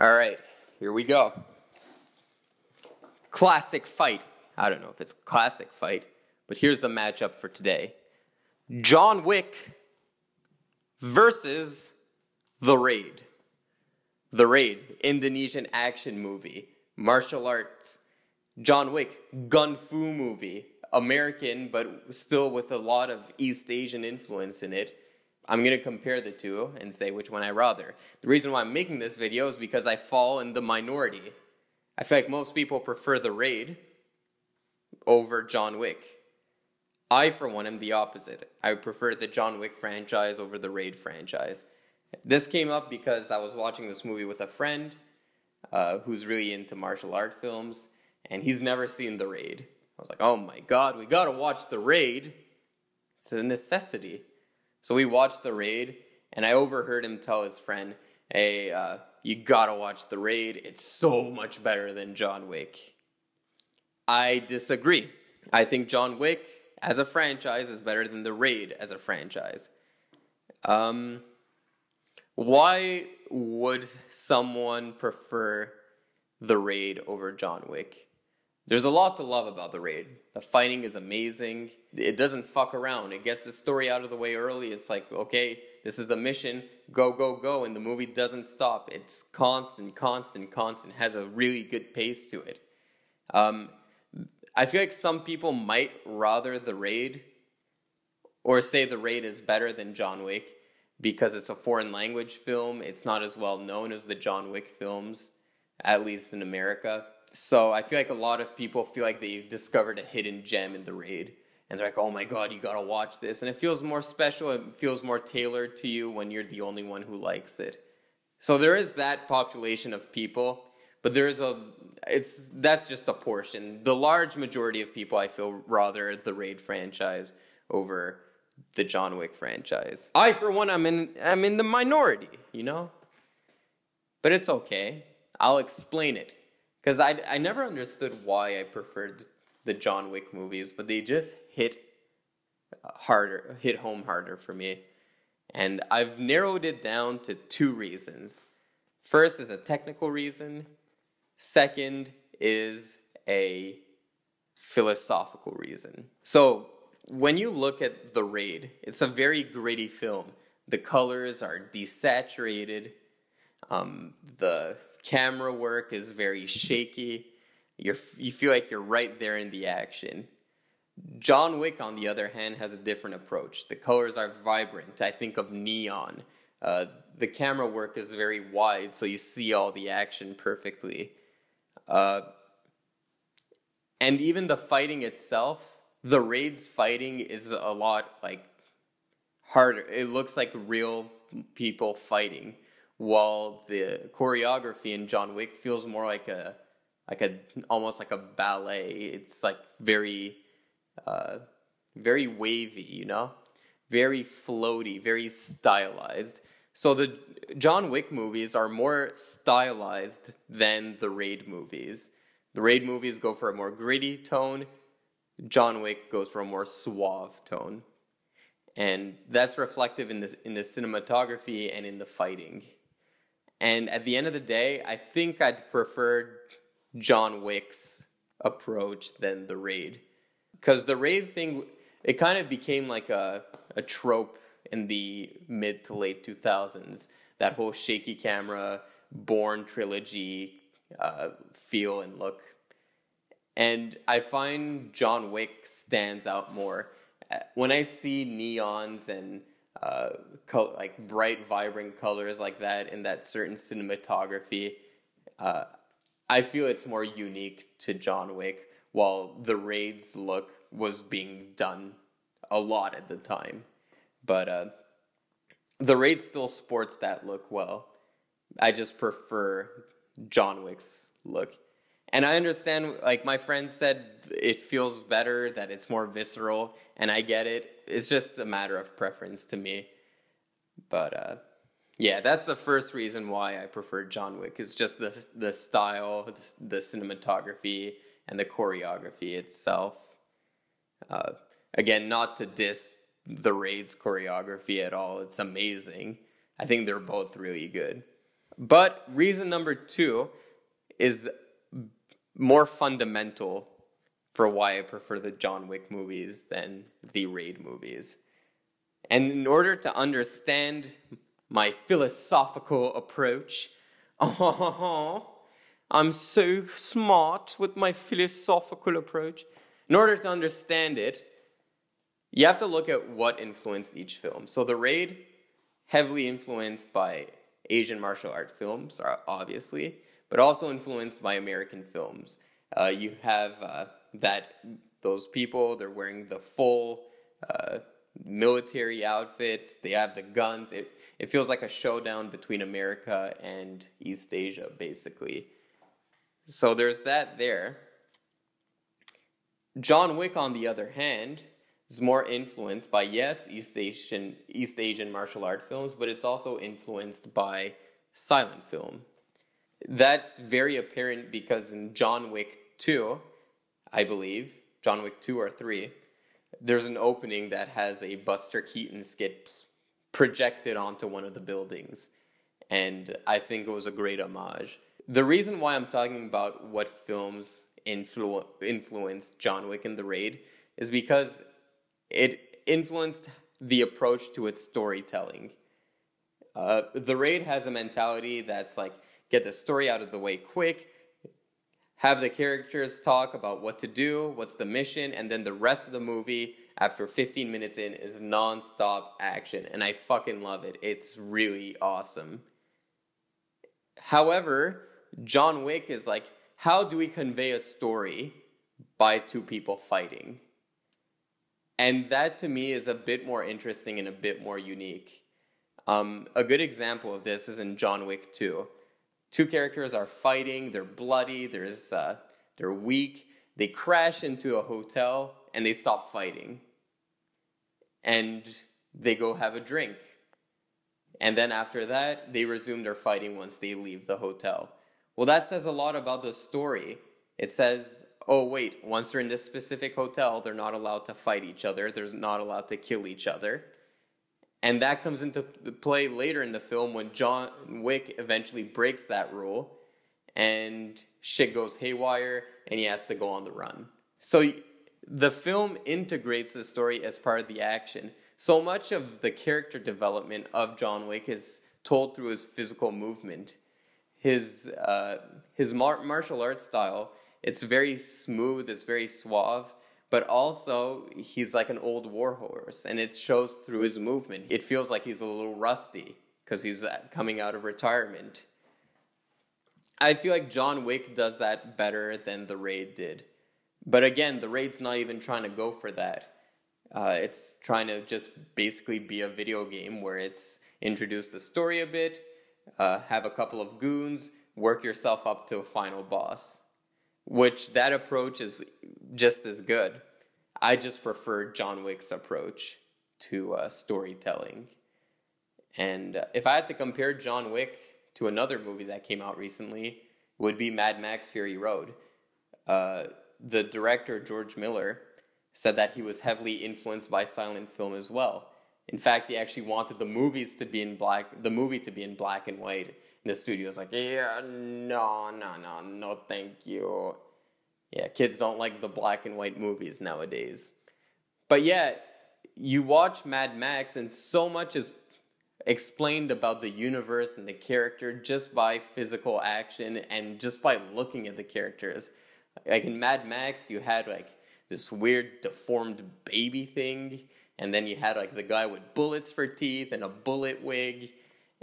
All right, here we go. Classic fight. I don't know if it's classic fight, but here's the matchup for today. John Wick versus The Raid. The Raid, Indonesian action movie, martial arts. John Wick, gun fu movie, American, but still with a lot of East Asian influence in it. I'm going to compare the two and say which one I rather. The reason why I'm making this video is because I fall in the minority. I feel like most people prefer The Raid over John Wick. I, for one, am the opposite. I prefer the John Wick franchise over the Raid franchise. This came up because I was watching this movie with a friend who's really into martial art films, and he's never seen The Raid. I was like, oh my god, we gotta watch The Raid. It's a necessity. So we watched The Raid, and I overheard him tell his friend, hey, you gotta watch The Raid. It's so much better than John Wick. I disagree. I think John Wick as a franchise is better than The Raid as a franchise. Why would someone prefer The Raid over John Wick? There's a lot to love about The Raid. The fighting is amazing. It doesn't fuck around. It gets the story out of the way early. It's like, okay, this is the mission. Go, go, go. And the movie doesn't stop. It's constant. It has a really good pace to it. I feel like some people might rather The Raid or say The Raid is better than John Wick because it's a foreign language film. It's not as well known as the John Wick films, at least in America. So I feel like a lot of people feel like they've discovered a hidden gem in The Raid. And they're like, oh my god, you gotta watch this. And it feels more special, it feels more tailored to you when you're the only one who likes it. So there is that population of people, but that's just a portion. The large majority of people, I feel, rather the Raid franchise over the John Wick franchise. I, for one, I'm in the minority, you know? But it's okay. I'll explain it. Because I never understood why I preferred the John Wick movies, but they just hit home harder for me. And I've narrowed it down to two reasons. First is a technical reason. Second is a philosophical reason. So when you look at The Raid, it's a very gritty film. The colors are desaturated. The camera work is very shaky. You feel like you're right there in the action. John Wick, on the other hand, has a different approach. The colors are vibrant. I think of neon. The camera work is very wide, so you see all the action perfectly. And even the fighting itself, The Raid's fighting is a lot harder. It looks like real people fighting, while the choreography in John Wick feels more like almost like a ballet. It's like very wavy, you know? Very floaty, very stylized. So the John Wick movies are more stylized than the Raid movies. The Raid movies go for a more gritty tone. John Wick goes for a more suave tone. And that's reflective in the cinematography and in the fighting. And at the end of the day, I think I'd prefer John Wick's approach than the Raid. Because the Raid thing, it kind of became like a trope in the mid to late 2000s. That whole shaky camera, Bourne trilogy feel and look. And I find John Wick stands out more. When I see neons and bright, vibrant colors like that in that certain cinematography, I feel it's more unique to John Wick, while the Raid's look was being done a lot at the time. But the Raid still sports that look well. I just prefer John Wick's look. And I understand, my friend said it feels better, that it's more visceral, and I get it. It's just a matter of preference to me. But, yeah, that's the first reason why I prefer John Wick, is just the style, the cinematography, and the choreography itself. Again, not to diss the Raid's choreography at all. It's amazing. I think they're both really good. But reason number 2 is more fundamental for why I prefer the John Wick movies than the Raid movies. And in order to understand my philosophical approach, I'm so smart with my philosophical approach. In order to understand it, you have to look at what influenced each film. So the Raid, heavily influenced by Asian martial art films, obviously, but also influenced by American films. You have those people, they're wearing the full military outfits, they have the guns. It feels like a showdown between America and East Asia, basically. So there's that there. John Wick, on the other hand, is more influenced by, yes, East Asian martial art films, but it's also influenced by silent film. That's very apparent because in John Wick 2, I believe, John Wick 2 or 3, there's an opening that has a Buster Keaton skit projected onto one of the buildings. And I think it was a great homage. The reason why I'm talking about what films influenced John Wick and The Raid is because it influenced the approach to its storytelling. The Raid has a mentality that's like, get the story out of the way quick, have the characters talk about what to do, what's the mission, and then the rest of the movie, after 15 minutes in, is non-stop action. And I fucking love it. It's really awesome. However, John Wick is like, how do we convey a story by two people fighting? And that, to me, is a bit more interesting and a bit more unique. A good example of this is in John Wick 2. Two characters are fighting, they're bloody, they're weak, they crash into a hotel, and they stop fighting. And they go have a drink. And then after that, they resume their fighting once they leave the hotel. Well, that says a lot about the story. It says, oh wait, once they're in this specific hotel, they're not allowed to fight each other, they're not allowed to kill each other. And that comes into play later in the film when John Wick eventually breaks that rule and shit goes haywire and he has to go on the run. So the film integrates the story as part of the action. So much of the character development of John Wick is told through his physical movement. His martial arts style, it's very smooth, it's very suave, but also he's like an old warhorse, and it shows through his movement. It feels like he's a little rusty because he's coming out of retirement. I feel like John Wick does that better than The Raid did. But again, The Raid's not even trying to go for that. It's trying to just basically be a video game where it's introduce the story a bit, have a couple of goons, work yourself up to a final boss. Which that approach is just as good. I just prefer John Wick's approach to storytelling. And if I had to compare John Wick to another movie that came out recently, it would be Mad Max Fury Road. The director, George Miller, said that he was heavily influenced by silent film as well. In fact, he actually wanted the movie to be in black and white. And the studio's like, yeah, no, thank you. Yeah, kids don't like the black and white movies nowadays. But yeah, you watch Mad Max and so much is explained about the universe and the character just by physical action and just by looking at the characters. Like in Mad Max, you had like this weird deformed baby thing, and then you had like the guy with bullets for teeth and a bullet wig,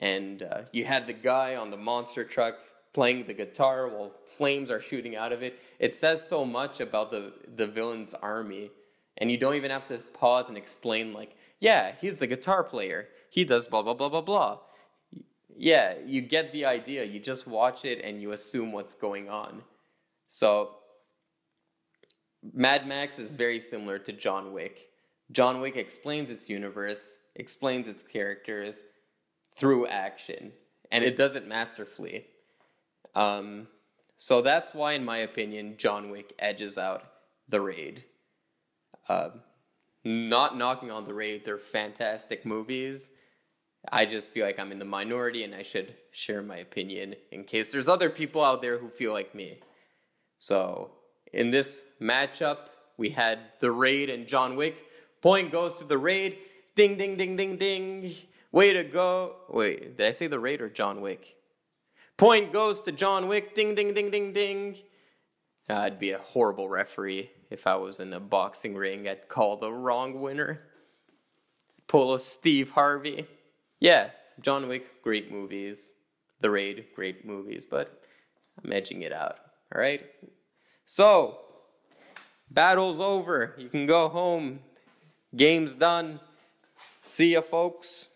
and you had the guy on the monster truck playing the guitar while flames are shooting out of it. It says so much about the villain's army, and you don't even have to pause and explain like, yeah, he's the guitar player. He does blah, blah, blah, blah, blah. Yeah, you get the idea. You just watch it and you assume what's going on. So, Mad Max is very similar to John Wick. John Wick explains its universe, explains its characters through action, and it does it masterfully. So that's why, in my opinion, John Wick edges out The Raid. Not knocking on The Raid, they're fantastic movies. I just feel like I'm in the minority and I should share my opinion in case there's other people out there who feel like me. So, in this matchup, we had The Raid and John Wick. Point goes to The Raid. Ding, ding, ding, ding, ding. Way to go. Wait, did I say The Raid or John Wick? Point goes to John Wick. Ding, ding, ding, ding, ding. I'd be a horrible referee if I was in a boxing ring. I'd call the wrong winner. Pull a Steve Harvey. Yeah, John Wick, great movies. The Raid, great movies, but I'm edging it out. All right? So, battle's over. You can go home. Game's done. See ya, folks.